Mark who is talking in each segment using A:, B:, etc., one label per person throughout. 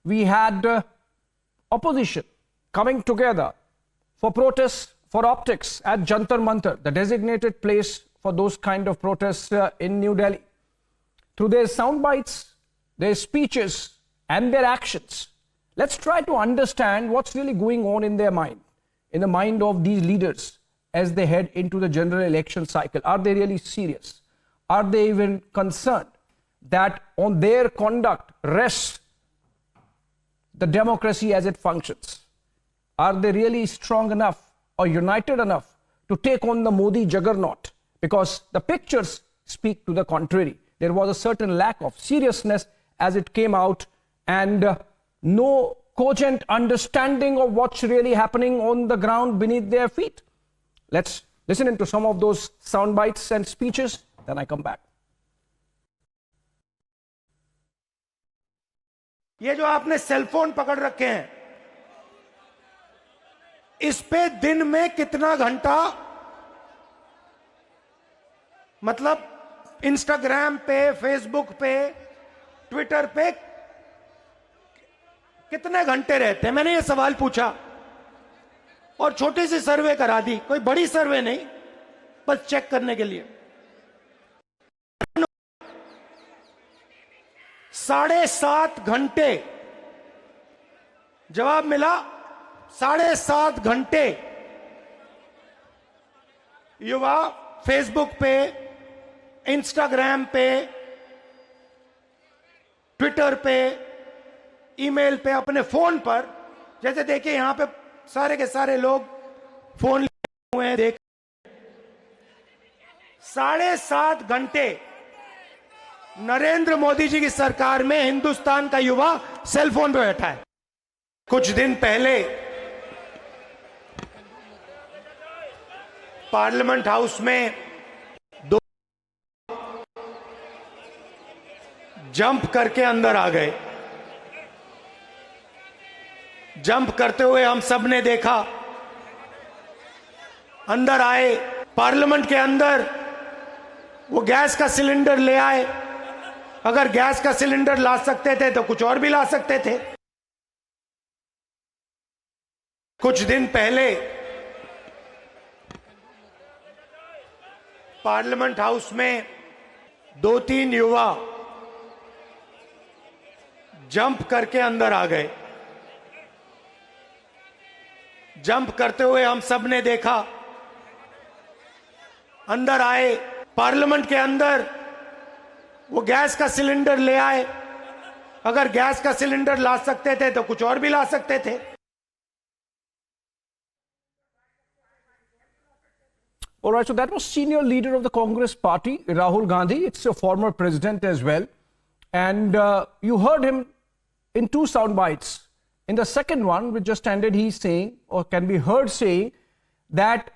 A: we had opposition coming together for protests for optics at Jantar Mantar, the designated place for those kind of protests in New Delhi. Through their sound bites, their speeches and their actions, let's try to understand what's really going on in their mind, in the mind of these leaders as they head into the general election cycle. Are they really serious? Are they even concerned that on their conduct rests the democracy as it functions? Are they really strong enough or united enough to take on the Modi juggernaut? Because the pictures speak to the contrary. There was a certain lack of seriousness as it came out, and no cogent understanding of what's really happening on the ground beneath their feet. Let's listen into some of those sound bites and speeches, then I come back.
B: ये जो आपने cellphone पकड़ रखे हैं, इस पे दिन में कितना घंटा, मतलब इंस्टाग्राम पे, फेसबुक पे, ट्विटर पे कितने घंटे रहते हैं? मैंने ये सवाल पूछा और छोटी सी सर्वे करा दी, कोई बड़ी सर्वे नहीं, बस चेक करने के लिए। 7.5 घंटे जवाब मिला। 7.5 घंटे युवा फेसबुक पे, इंस्टाग्राम पे, ट्विटर पे, ईमेल पे, अपने फोन पर, जैसे देखिए यहां पे सारे के सारे लोग फोन लिए हुए हैं, देख 7.5 घंटे नरेंद्र मोदी जी की सरकार में हिंदुस्तान का युवा सेलफोन पे बैठा है। कुछ दिन पहले पार्लियामेंट हाउस में दो जंप करके अंदर आ गए। जंप करते हुए हम सब ने देखा। अंदर आए, पार्लियामेंट के अंदर वो गैस का सिलेंडर ले आए। अगर गैस का सिलेंडर ला सकते थे तो कुछ और भी ला सकते थे। कुछ दिन पहले पार्लियामेंट हाउस में 2-3 युवा जंप करके अंदर आ गए। जंप करते हुए हम सब ने देखा। अंदर आए, पार्लियामेंट के अंदर वो गैस का सिलेंडर ले आए। अगर गैस का सिलेंडर ला सकते थे तो कुछ और भी ला सकते थे।
A: All right, so that was senior leader of the Congress party, Rahul Gandhi. It's a former president as well. And you heard him in 2 sound bites. In the second one, which just ended, he's saying, or can be heard saying, that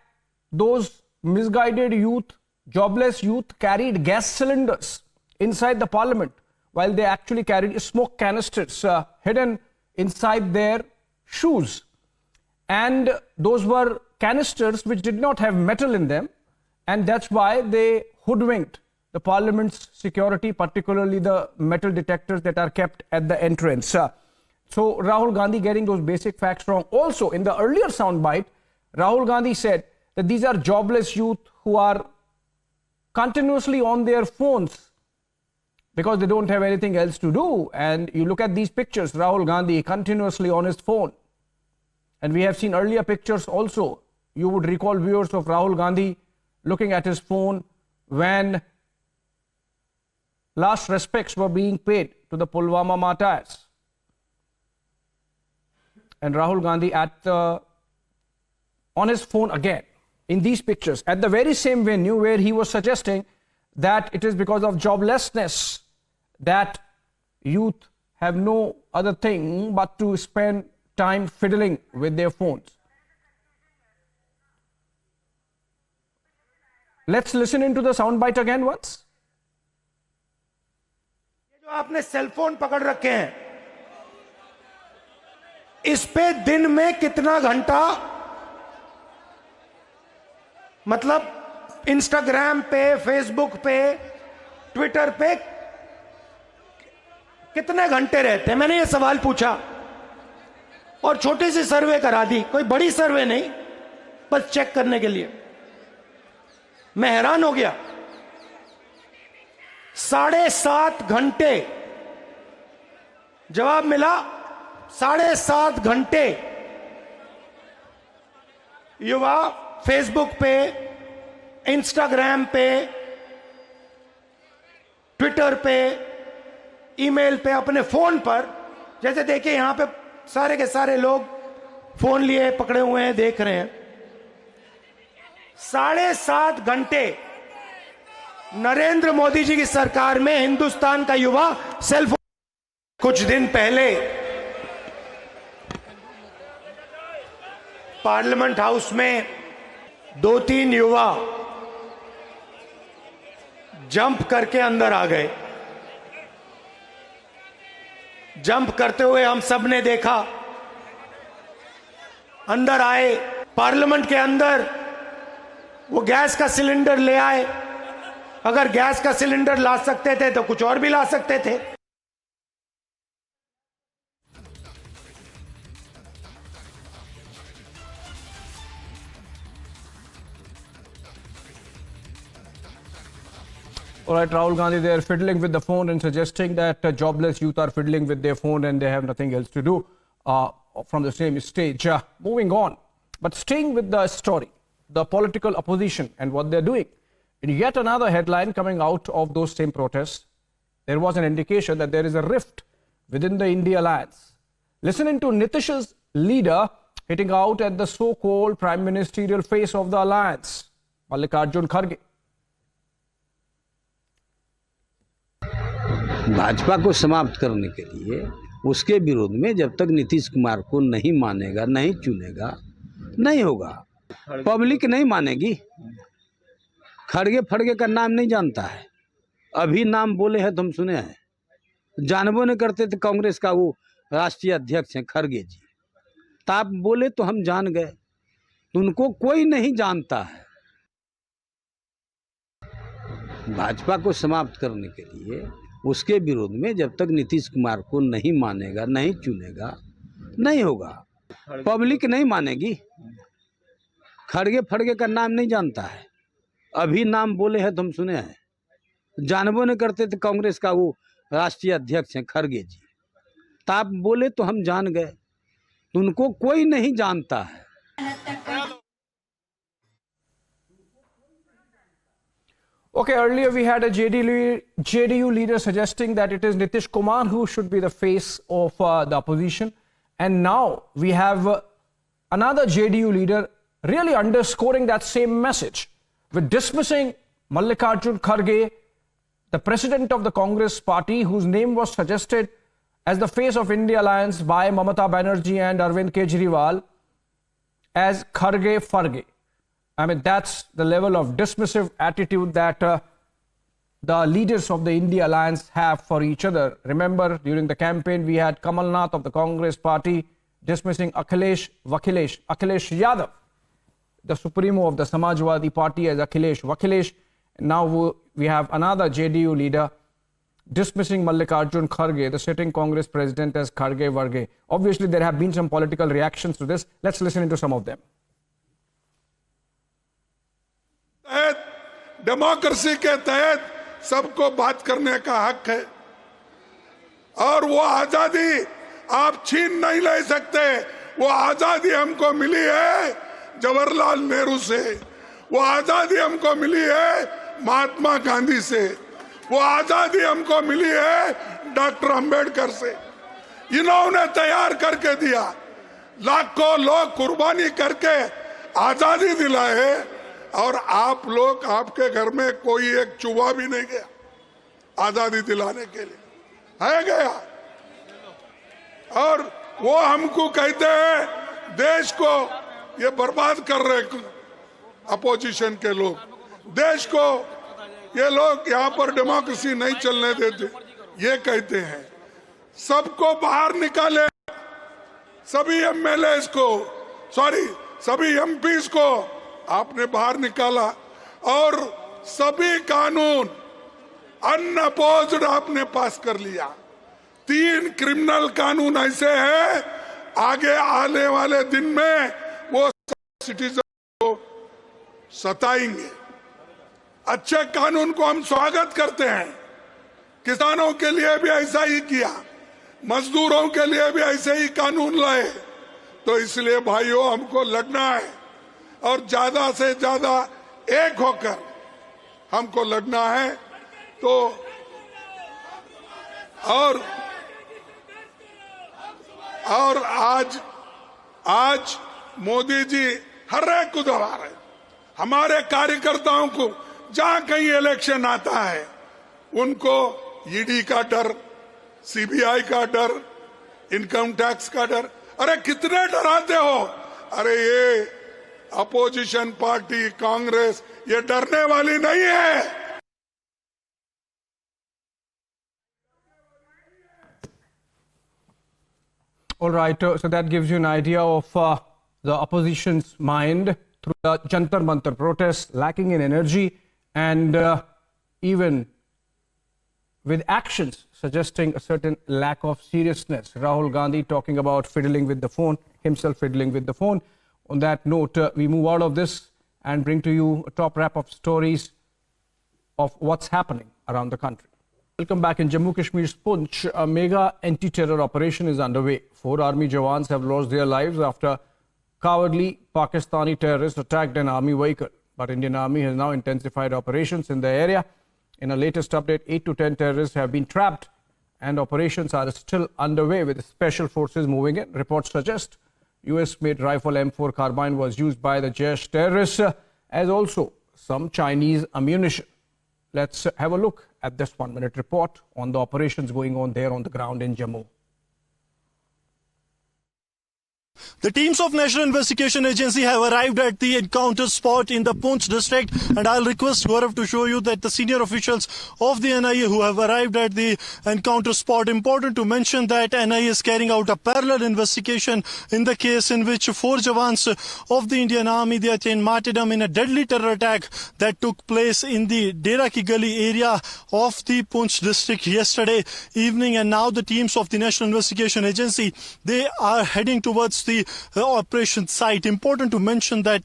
A: those misguided youth, jobless youth, carried gas cylinders inside the parliament, while they actually carried smoke canisters hidden inside their shoes. And those were canisters which did not have metal in them, and that's why they hoodwinked the parliament's security, particularly the metal detectors that are kept at the entrance. So Rahul Gandhi getting those basic facts wrong. Also, in the earlier soundbite, Rahul Gandhi said that these are jobless youth who are continuously on their phones because they don't have anything else to do. And you look at these pictures, Rahul Gandhi continuously on his phone. And we have seen earlier pictures also. You would recall, viewers, of Rahul Gandhi looking at his phone when last respects were being paid to the Pulwama martyrs. And Rahul Gandhi on his phone again in these pictures at the very same venue where he was suggesting that it is because of joblessness that youth have no other thing but to spend time fiddling with their phones. Let's listen into the soundbite again once.
B: जो आपने cellphone पकड़ रखे हैं, इस पे दिन में कितना घंटा, मतलब इंस्टाग्राम पे, फेसबुक पे, ट्विटर पे कितने घंटे रहते हैं? मैंने ये सवाल पूछा और छोटी सी सर्वे करा दी, कोई बड़ी सर्वे नहीं, बस चेक करने के लिए। मैं हैरान हो गया, 7.5 घंटे जवाब मिला। 7.5 घंटे युवा फेसबुक पे, इंस्टाग्राम पे, ट्विटर पे, ईमेल पे, अपने फोन पर, जैसे देखिए यहां पे सारे के सारे लोग फोन लिए पकड़े हुए हैं, देख रहे हैं। 7.5 घंटे नरेंद्र मोदी जी की सरकार में हिंदुस्तान का युवा सेल्फ। कुछ दिन पहले पार्लियामेंट हाउस में 2-3 युवा जंप करके अंदर आ गए। जंप करते हुए हम सब ने देखा। अंदर आए, पार्लियामेंट के अंदर वो गैस का सिलेंडर ले आए। अगर गैस का सिलेंडर ला सकते थे तो कुछ और भी ला सकते थे।
A: All right, Rahul Gandhi, they are fiddling with the phone and suggesting that jobless youth are fiddling with their phone and they have nothing else to do from the same stage. Moving on, but staying with the story, the political opposition and what they're doing. In yet another headline coming out of those same protests, there was an indication that there is a rift within the India alliance. Listening to Nitish's leader hitting out at the so-called prime ministerial face of the alliance, Mallikarjun Kharge.
C: Bhajpa को समाप्त करने के लिए उसके विरोध में जब तक नीतीश कुमार को नहीं मानेगा, नहीं चुनेगा, नहीं होगा। पब्लिक नहीं मानेगी। खड़गे फड़गे का नाम नहीं जानता है, अभी नाम बोले हैं तो हम सुने हैं। जानबो नहीं करते थे कांग्रेस का वो राष्ट्रीय अध्यक्ष हैं खड़गे जी, तो आप बोले तो हम जान गए। उनको कोई नहीं जानता है। भाजपा को समाप्त करने के लिए उसके विरोध में जब तक नीतीश कुमार को नहीं मानेगा, नहीं चुनेगा, नहीं होगा। पब्लिक नहीं मानेगी। खड़गे फड़गे का नाम नहीं जानता है, अभी नाम बोले हैं तो हम सुने हैं। जानबो नहीं करते थे कांग्रेस का वो राष्ट्रीय अध्यक्ष हैं खड़गे जी, तो आप बोले तो हम जान गए। उनको कोई नहीं जानता है।
A: Okay, earlier we had a JDU leader suggesting that it is Nitish Kumar who should be the face of the opposition. And now we have another JDU leader really underscoring that same message with dismissing Mallikarjun Kharge, the president of the Congress party, whose name was suggested as the face of India alliance by Mamata Banerjee and Arvind Kejriwal, as Kharge Farge. I mean, that's the level of dismissive attitude that the leaders of the India alliance have for each other. Remember, during the campaign, we had Kamal Nath of the Congress party dismissing Akhilesh Yadav, the supremo of the Samajwadi party, as Akhilesh Vakhilesh. Now we have another JDU leader dismissing Mallikarjun Kharge, the sitting Congress president, as Kharge Varge. Obviously, there have been some political reactions to this. Let's listen into some of them.
D: Democracy के तहत सबको बात करने का हक है और वो आजादी आप छीन नहीं ले सकते। वो आजादी हमको मिली है जवाहरलाल नेहरू से, वो आजादी हमको मिली है महात्मा गांधी से, वो आजादी हमको मिली है डॉक्टर अंबेडकर से। इन्होंने तैयार करके दिया, लाखों लोग कुर्बानी करके आजादी दिलाए और आप लोग, आपके घर में कोई एक चूहा भी नहीं गया आजादी दिलाने के लिए, है गया। और वो हमको कहते हैं देश को ये बर्बाद कर रहे अपोजिशन के लोग, देश को ये लोग यहाँ पर डेमोक्रेसी नहीं चलने देते, ये कहते हैं। सबको बाहर निकाले, सभी एमएलए को, सभी एमपीज को आपने बाहर निकाला और सभी कानून अनअपोज्ड आपने पास कर लिया। 3 क्रिमिनल कानून ऐसे हैं, आगे आने वाले दिन में वो सिटीजन को सताएंगे। अच्छे कानून को हम स्वागत करते हैं। किसानों के लिए भी ऐसा ही किया, मजदूरों के लिए भी ऐसे ही कानून लाए। तो इसलिए भाइयों, हमको लड़ना है और ज्यादा से ज्यादा एक होकर हमको लड़ना है। तो और आज मोदी जी हर एक को दबा रहे। हमारे कार्यकर्ताओं को जहां कहीं इलेक्शन आता है, उनको ईडी का डर, सीबीआई का डर, इनकम टैक्स का डर। अरे कितने डराते हो? अरे ये अपोजिशन पार्टी कांग्रेस ये डरने वाली नहीं है।
A: All right, so that gives you an idea of the opposition's mind through the Jantar Mantar protests, lacking in energy and even with actions suggesting a certain lack of seriousness. Rahul Gandhi talking about fiddling with the phone, himself fiddling with the phone. On that note, we move out of this and bring to you a top wrap of stories of what's happening around the country. Welcome back. In Jammu Kashmir's Poonch, a mega anti-terror operation is underway. 4 army jawans have lost their lives after cowardly Pakistani terrorists attacked an army vehicle. But Indian Army has now intensified operations in the area. In a latest update, 8 to 10 terrorists have been trapped and operations are still underway with special forces moving in. Reports suggest US-made rifle M4 carbine was used by the Jaish terrorists as also some Chinese ammunition. Let's have a look at this 1-minute report on the operations going on there on the ground in Jammu.
E: The teams of National Investigation Agency have arrived at the encounter spot in the Poonch district, and I'll request Gaurav to show you that the senior officials of the NIA who have arrived at the encounter spot. Important to mention that NIA is carrying out a parallel investigation in the case in which 4 jawans of the Indian Army they attained martyrdom in a deadly terror attack that took place in the Dera Ki Gali area of the Poonch district yesterday evening. And now the teams of the National Investigation Agency they are heading towards the operation site. Important to mention that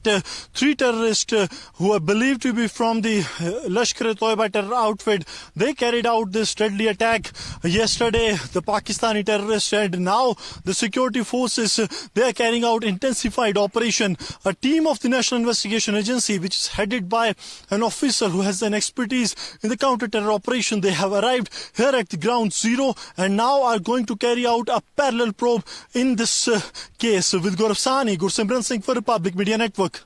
E: 3 terrorists who are believed to be from the Lashkar-e-Toiba terror outfit, they carried out this deadly attack yesterday, the Pakistani terrorists, and now the security forces they are carrying out intensified operation. A team of the National Investigation Agency, which is headed by an officer who has an expertise in the counter-terror operation, they have arrived here at the ground zero and now are going to carry out a parallel probe in this case. With Gaurav Sani, Gursimran Singh for Republic Media Network.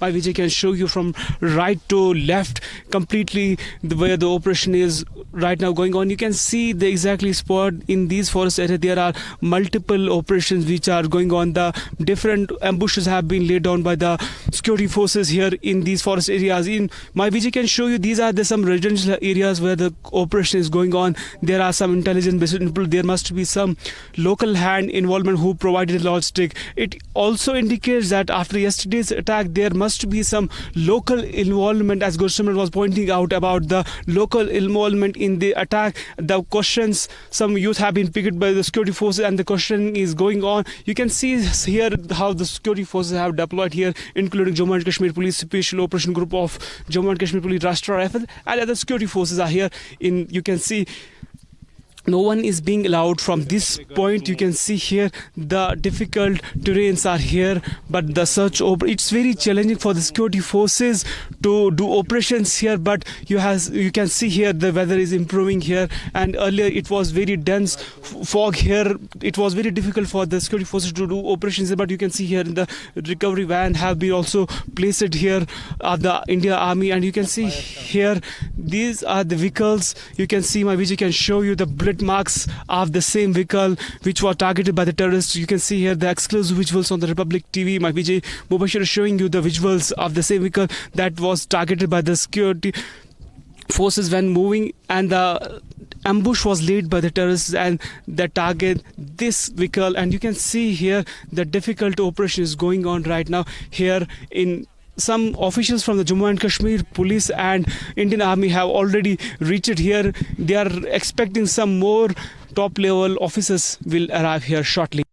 F: My Vijay can show you from right to left completely where the operation is right now going on. You can see the exactly spot in these forest areas. There are multiple operations which are going on. The different ambushes have been laid down by the security forces here in these forest areas. In my Vijay can show you these are some residential areas where the operation is going on. There are some intelligence people. There must be some local hand involvement who provided logistic. It also indicates that after yesterday's attack there must be some local involvement, as Gursimran was pointing out about the local involvement in the attack. The questions, some youth have been picked by the security forces and the question is going on. You can see here how the security forces have deployed here, including Jammu and Kashmir Police Special Operation Group of Jammu and Kashmir Police Rashtra Rifle, and other security forces are here. You can see no one is being allowed from this point. You can see here the difficult terrains are here, but the search it's very challenging for the security forces to do operations here. But you can see here the weather is improving here, and earlier it was very dense fog here. It was very difficult for the security forces to do operations here, but you can see here the recovery van have been also placed here at the Indian Army, and you can see here these are the vehicles. You can see my Vijay can show you the bullet marks of the same vehicle which were targeted by the terrorists. You can see here the exclusive visuals on the Republic TV. My Vijay Mubashir is showing you the visuals of the same vehicle that was targeted by the security forces when moving, and the ambush was laid by the terrorists and the target this vehicle. And you can see here the difficult operation is going on right now here in some officials from the Jammu and Kashmir Police and Indian Army have already reached here. They are expecting some more top level officers will arrive here shortly.